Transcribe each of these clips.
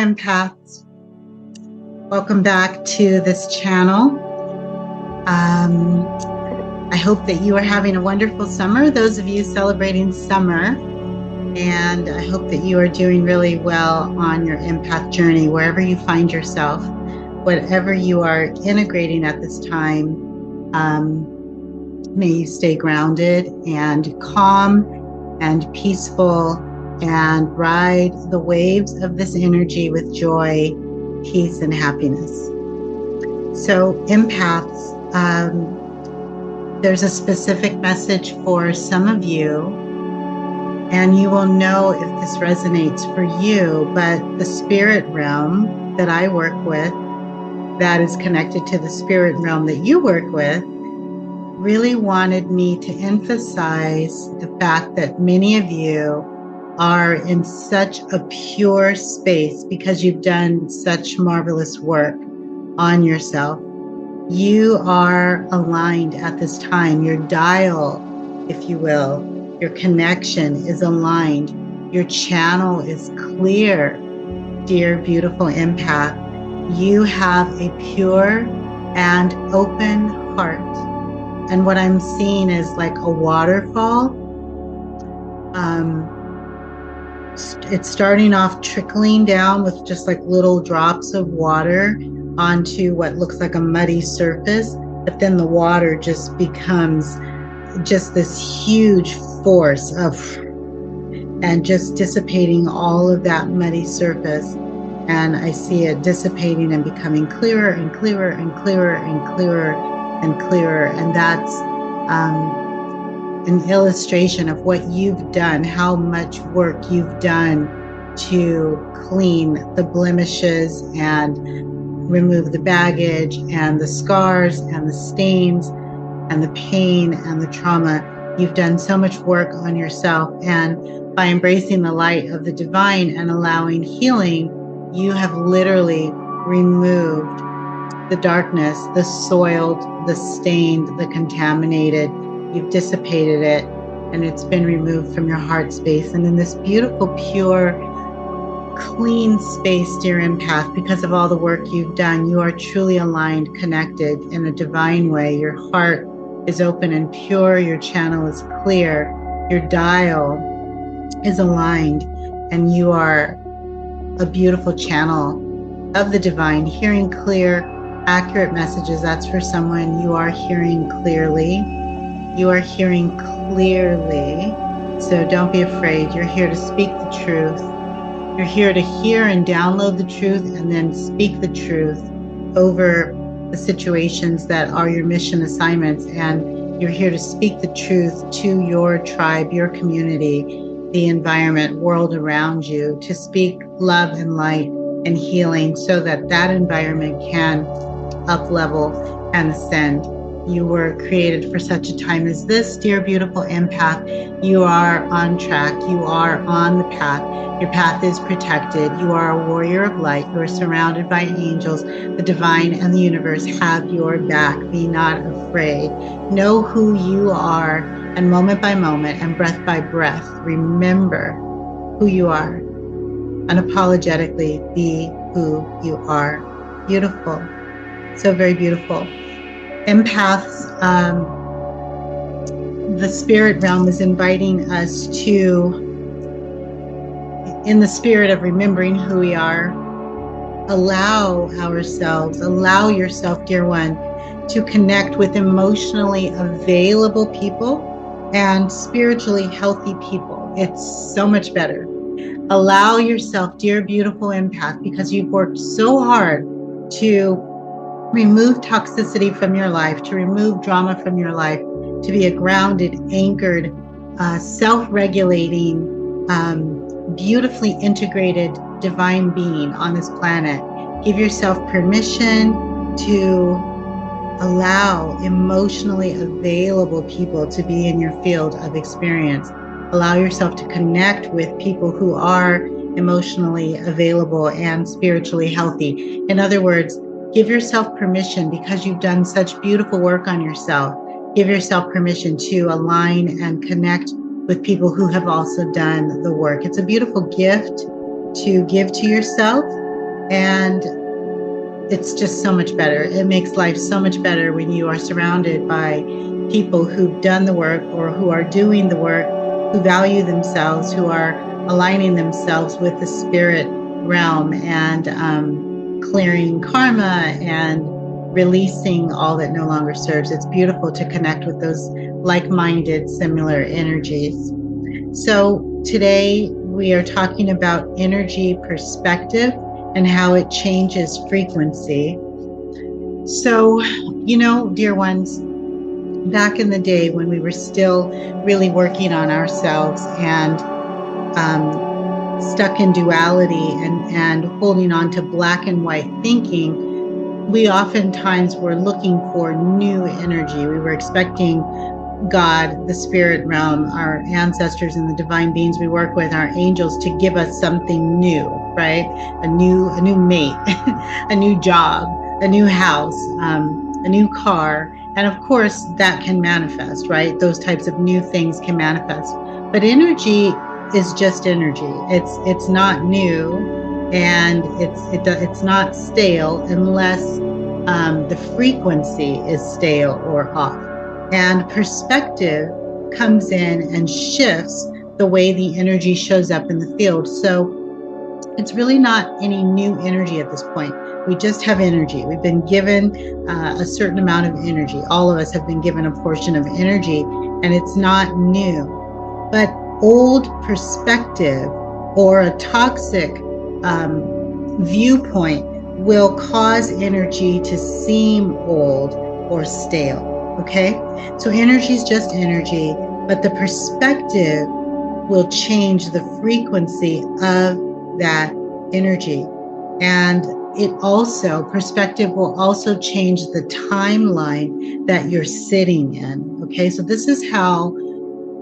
Empaths. Welcome back to this channel. I hope that you are having a wonderful summer, those of you celebrating summer, and I hope that you are doing really well on your empath journey, wherever you find yourself, whatever you are integrating at this time. May you stay grounded and calm and peaceful and ride the waves of this energy with joy, peace, and happiness. So empaths, there's a specific message for some of you, and you will know if this resonates for you, but the spirit realm that I work with, that is connected to the spirit realm that you work with, really wanted me to emphasize the fact that many of you are in such a pure space because you've done such marvelous work on yourself. You are aligned at this time. Your dial, if you will, your connection is aligned. Your channel is clear, dear beautiful empath. You have a pure and open heart. And what I'm seeing is like a waterfall. It's starting off trickling down with just like little drops of water onto what looks like a muddy surface, but then the water just becomes just this huge force and just dissipating all of that muddy surface. And I see it dissipating and becoming clearer and clearer and clearer and clearer and clearer. And that's an illustration of what you've done, how much work you've done to clean the blemishes and remove the baggage and the scars and the stains and the pain and the trauma. You've done so much work on yourself, and by embracing the light of the divine and allowing healing, you have literally removed the darkness, the soiled, the stained, the contaminated. You've dissipated it, and it's been removed from your heart space. And in this beautiful, pure, clean space, dear empath, because of all the work you've done, you are truly aligned, connected in a divine way. Your heart is open and pure. Your channel is clear. Your dial is aligned, and you are a beautiful channel of the divine, hearing clear, accurate messages. That's for someone. You are hearing clearly. You are hearing clearly. So don't be afraid. You're here to speak the truth. You're here to hear and download the truth and then speak the truth over the situations that are your mission assignments. And you're here to speak the truth to your tribe, your community, the environment, world around you, to speak love and light and healing so that that environment can up level and ascend. You were created for such a time as this, dear beautiful empath. You are on track. You are on the path. Your path is protected. You are a warrior of light. You are surrounded by angels. The divine and the universe have your back. Be not afraid. Know who you are, and moment by moment and breath by breath, remember who you are. Unapologetically be who you are. Beautiful. So very beautiful. Empaths, the spirit realm is inviting us to, in the spirit of remembering who we are, allow yourself, dear one, to connect with emotionally available people and spiritually healthy people. It's so much better. Allow yourself, dear beautiful empath, because you've worked so hard to remove toxicity from your life, to remove drama from your life, to be a grounded, anchored, self-regulating, beautifully integrated divine being on this planet. Give yourself permission to allow emotionally available people to be in your field of experience. Allow yourself to connect with people who are emotionally available and spiritually healthy. In other words, give yourself permission, because you've done such beautiful work on yourself. Give yourself permission to align and connect with people who have also done the work. It's a beautiful gift to give to yourself, And it's just so much better. It makes life so much better when you are surrounded by people who've done the work or who are doing the work, who value themselves, who are aligning themselves with the spirit realm and clearing karma and releasing all that no longer serves. It's beautiful to connect with those like-minded, similar energies. So today we are talking about energy perspective and how it changes frequency. So, dear ones, back in the day when we were still really working on ourselves and stuck in duality and holding on to black and white thinking, we oftentimes were looking for new energy. We were expecting God, the spirit realm, our ancestors and the divine beings we work with, our angels, to give us something new, right? A new mate, a new job, a new house, a new car. And of course that can manifest, right? Those types of new things can manifest. But energy is just energy. It's not new, and it's not stale unless the frequency is stale or off. And perspective comes in and shifts the way the energy shows up in the field. So it's really not any new energy at this point. We just have energy. We've been given a certain amount of energy. All of us have been given a portion of energy, and it's not new. But old perspective or a toxic viewpoint will cause energy to seem old or stale. Okay? So energy is just energy, but the perspective will change the frequency of that energy. And perspective will also change the timeline that you're sitting in. Okay? So this is how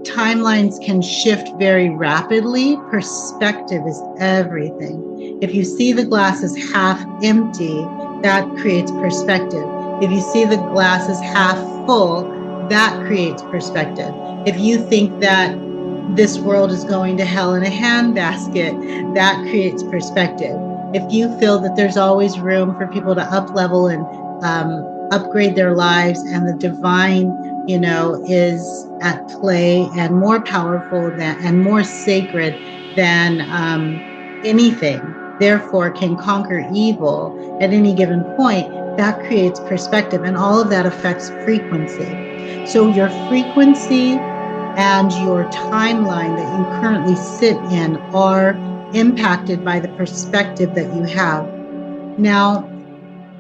timelines can shift very rapidly. Perspective is everything. If you see the glass as half empty, that creates perspective. If you see the glass as half full, that creates perspective. If you think that this world is going to hell in a handbasket, that creates perspective. If you feel that there's always room for people to up level and upgrade their lives, and the divine, is at play and more powerful than and more sacred than anything, therefore can conquer evil at any given point, that creates perspective, and all of that affects frequency. So your frequency and your timeline that you currently sit in are impacted by the perspective that you have. Now,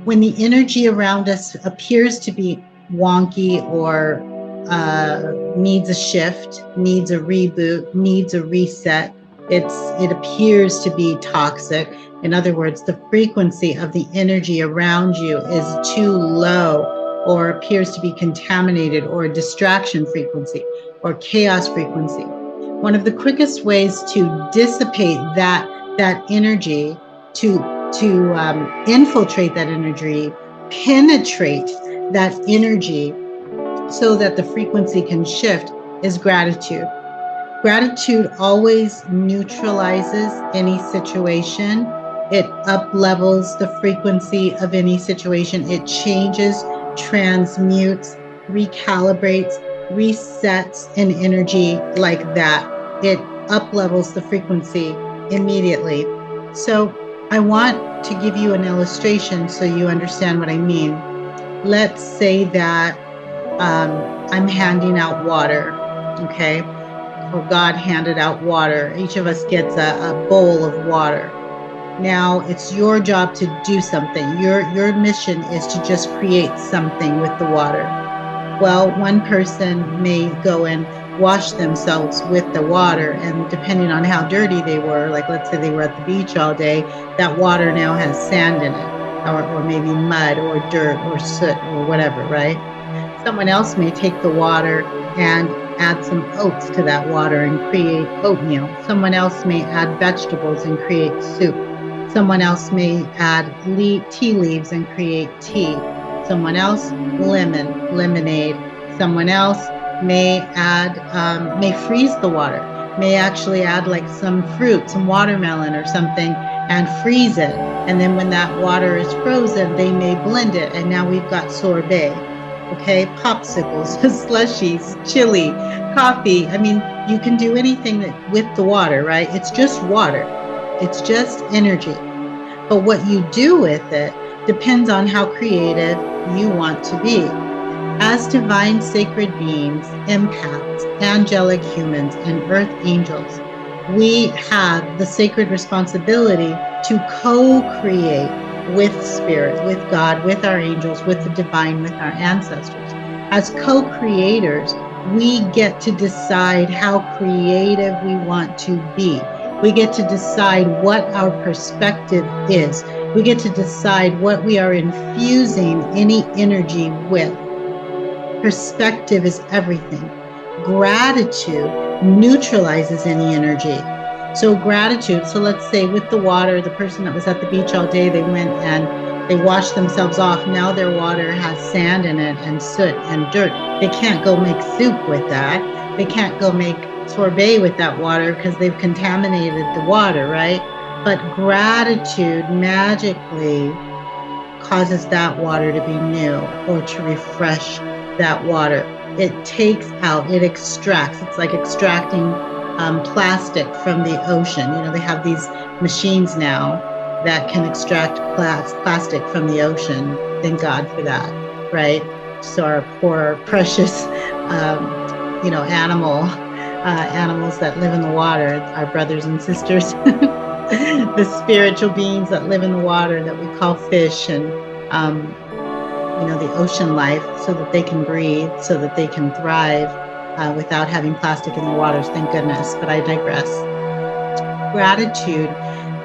when the energy around us appears to be wonky or needs a shift, needs a reboot, needs a reset, it appears to be toxic. In other words, the frequency of the energy around you is too low, or appears to be contaminated, or a distraction frequency, or chaos frequency. One of the quickest ways to dissipate that energy, to infiltrate that energy, penetrate that energy, so that the frequency can shift, is gratitude. Gratitude always neutralizes any situation. It up levels the frequency of any situation. It changes, transmutes, recalibrates, resets an energy like that. It up levels the frequency immediately. So I want to give you an illustration so you understand what I mean. Let's say that I'm handing out water, okay? Or God handed out water. Each of us gets a bowl of water. Now it's your job to do something. Your mission is to just create something with the water. Well, one person may go and wash themselves with the water, and depending on how dirty they were, like let's say they were at the beach all day, that water now has sand in it, or maybe mud or dirt or soot or whatever, right? Someone else may take the water and add some oats to that water and create oatmeal. Someone else may add vegetables and create soup. Someone else may add tea leaves and create tea. Someone else, lemonade. Someone else may may freeze the water, may actually add like some fruit, some watermelon or something, and freeze it. And then when that water is frozen, they may blend it. And now we've got sorbet. Okay, popsicles, slushies, chili, coffee. I mean, you can do anything that, with the water, right? It's just water. It's just energy. But what you do with it depends on how creative you want to be. As divine sacred beings, empaths, angelic humans, and earth angels, we have the sacred responsibility to co-create with spirit, with God, with our angels, with the divine, with our ancestors. As co-creators, we get to decide how creative we want to be. We get to decide what our perspective is. We get to decide what we are infusing any energy with. Perspective is everything. Gratitude neutralizes any energy. So gratitude, so let's say with the water, the person that was at the beach all day, they went and they washed themselves off. Now their water has sand in it and soot and dirt. They can't go make soup with that. They can't go make sorbet with that water because they've contaminated the water, right? But gratitude magically causes that water to be new or to refresh that water. It takes out, it extracts. It's like extracting plastic from the ocean. You know, they have these machines now that can extract plastic from the ocean. Thank God for that, right? So our poor, precious, animals that live in the water, our brothers and sisters, the spiritual beings that live in the water that we call fish and the ocean life, so that they can breathe, so that they can thrive without having plastic in their waters. Thank goodness. But I digress. Gratitude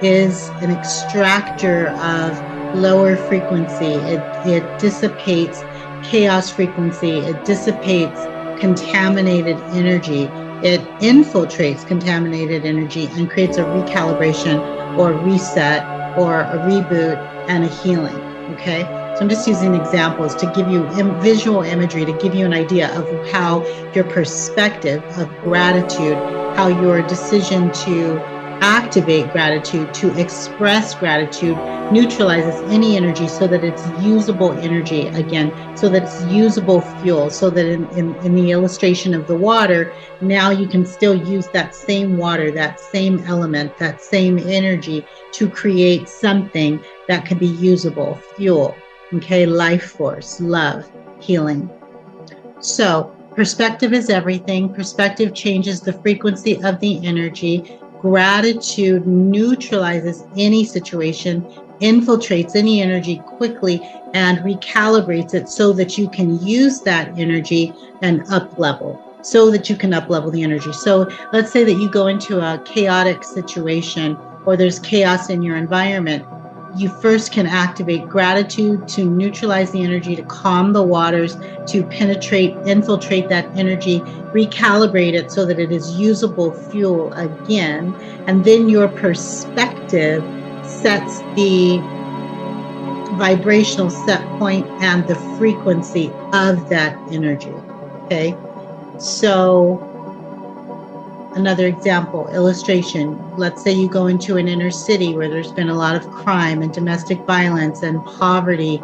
is an extractor of lower frequency. It dissipates chaos frequency. It dissipates contaminated energy. It infiltrates contaminated energy and creates a recalibration or reset or a reboot and a healing. Okay. So I'm just using examples to give you visual imagery, to give you an idea of how your perspective of gratitude, how your decision to activate gratitude, to express gratitude, neutralizes any energy so that it's usable energy again, so that it's usable fuel, so that in the illustration of the water, now you can still use that same water, that same element, that same energy to create something that can be usable, fuel, okay, life force, love, healing. So perspective is everything. Perspective changes the frequency of the energy. Gratitude neutralizes any situation, infiltrates any energy quickly, and recalibrates it so that you can use that energy and up level. So that you can up level the energy. So let's say that you go into a chaotic situation or there's chaos in your environment. You first can activate gratitude to neutralize the energy, to calm the waters, to penetrate, infiltrate that energy, recalibrate it so that it is usable fuel again. And then your perspective sets the vibrational set point and the frequency of that energy. Okay. So another example, illustration. Let's say you go into an inner city where there's been a lot of crime and domestic violence and poverty,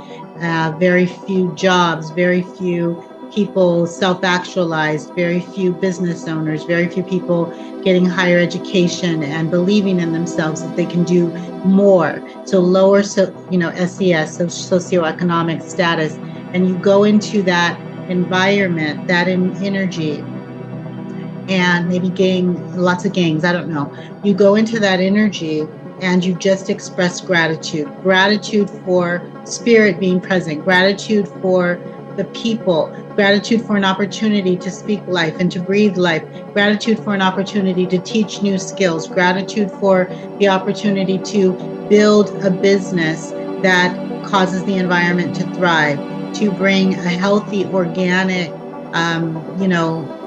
very few jobs, very few people self-actualized, very few business owners, very few people getting higher education and believing in themselves that they can do more. So lower, SES, so socioeconomic status, and you go into that environment, that energy, and maybe lots of gangs, I don't know. You go into that energy and you just express gratitude for spirit being present, gratitude for the people, gratitude for an opportunity to speak life and to breathe life, gratitude for an opportunity to teach new skills, gratitude for the opportunity to build a business that causes the environment to thrive, to bring a healthy, organic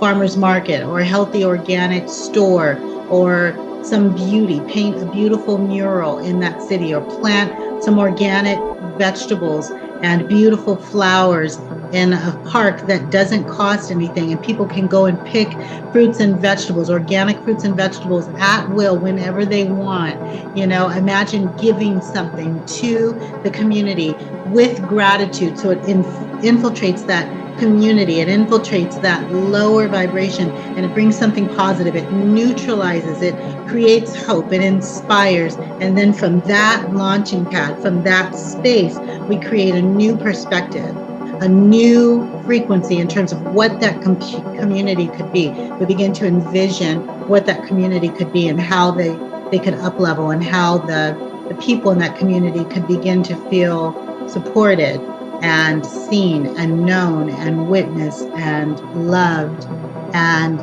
farmer's market or a healthy organic store, or some beauty, paint a beautiful mural in that city, or plant some organic vegetables and beautiful flowers in a park that doesn't cost anything, and people can go and pick fruits and vegetables, organic fruits and vegetables at will whenever they want. Imagine giving something to the community with gratitude, so it infiltrates that community, it infiltrates that lower vibration, and it brings something positive. It neutralizes, it creates hope, it inspires. And then from that launching pad, from that space, we create a new perspective, a new frequency in terms of what that community could be. We begin to envision what that community could be and how they could up level, and how the people in that community could begin to feel supported and seen and known and witnessed and loved, and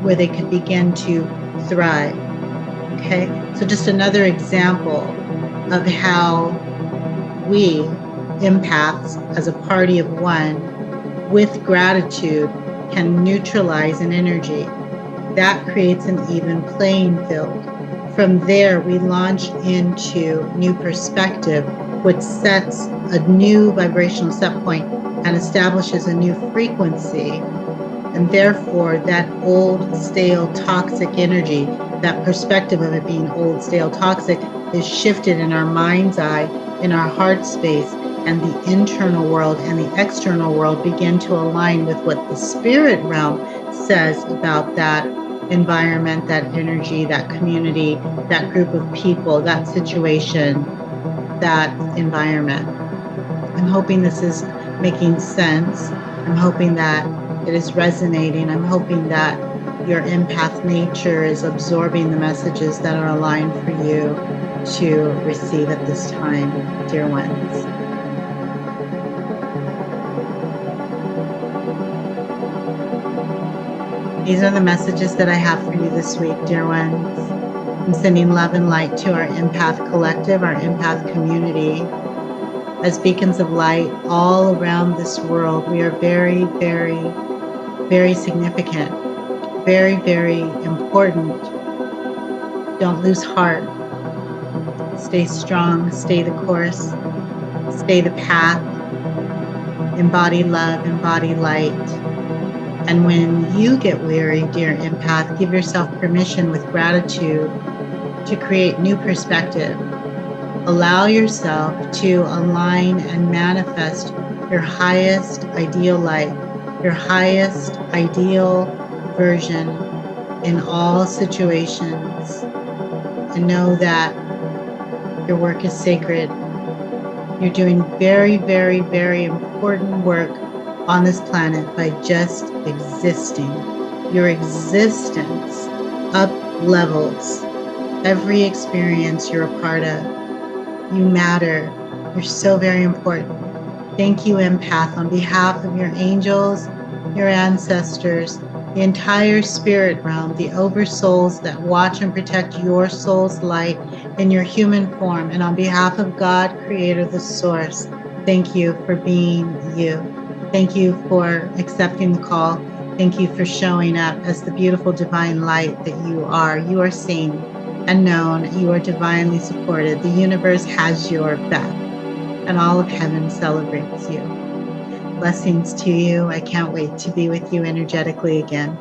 where they could begin to thrive. Okay, so just another example of how we empaths, as a party of one, with gratitude, can neutralize an energy. That creates an even playing field. From there, we launch into new perspective, which sets a new vibrational set point and establishes a new frequency. And therefore, that old, stale, toxic energy, that perspective of it being old, stale, toxic, is shifted in our mind's eye, in our heart space, and the internal world and the external world begin to align with what the spirit realm says about that environment, that energy, that community, that group of people, that situation, that environment. I'm hoping this is making sense. I'm hoping that it is resonating. I'm hoping that your empath nature is absorbing the messages that are aligned for you to receive at this time, dear ones. These are the messages that I have for you this week, dear ones. I'm sending love and light to our empath collective, our empath community. As beacons of light all around this world, we are very, very, very significant, very, very important. Don't lose heart. Stay strong, stay the course, stay the path, embody love, embody light. And when you get weary, dear empath, give yourself permission with gratitude to create new perspective. Allow yourself to align and manifest your highest ideal life, your highest ideal version in all situations. And know that your work is sacred. You're doing very, very, very important work on this planet by just existing. Your existence up levels every experience you're a part of. You matter. You're so very important. Thank you, empath, on behalf of your angels, your ancestors, the entire spirit realm, the oversouls that watch and protect your soul's light in your human form, and on behalf of God, Creator, the Source. Thank you for being you. Thank you for accepting the call. Thank you for showing up as the beautiful divine light that you are. You are seen and known. You are divinely supported. The universe has your back, and all of heaven celebrates you. Blessings to you. I can't wait to be with you energetically again.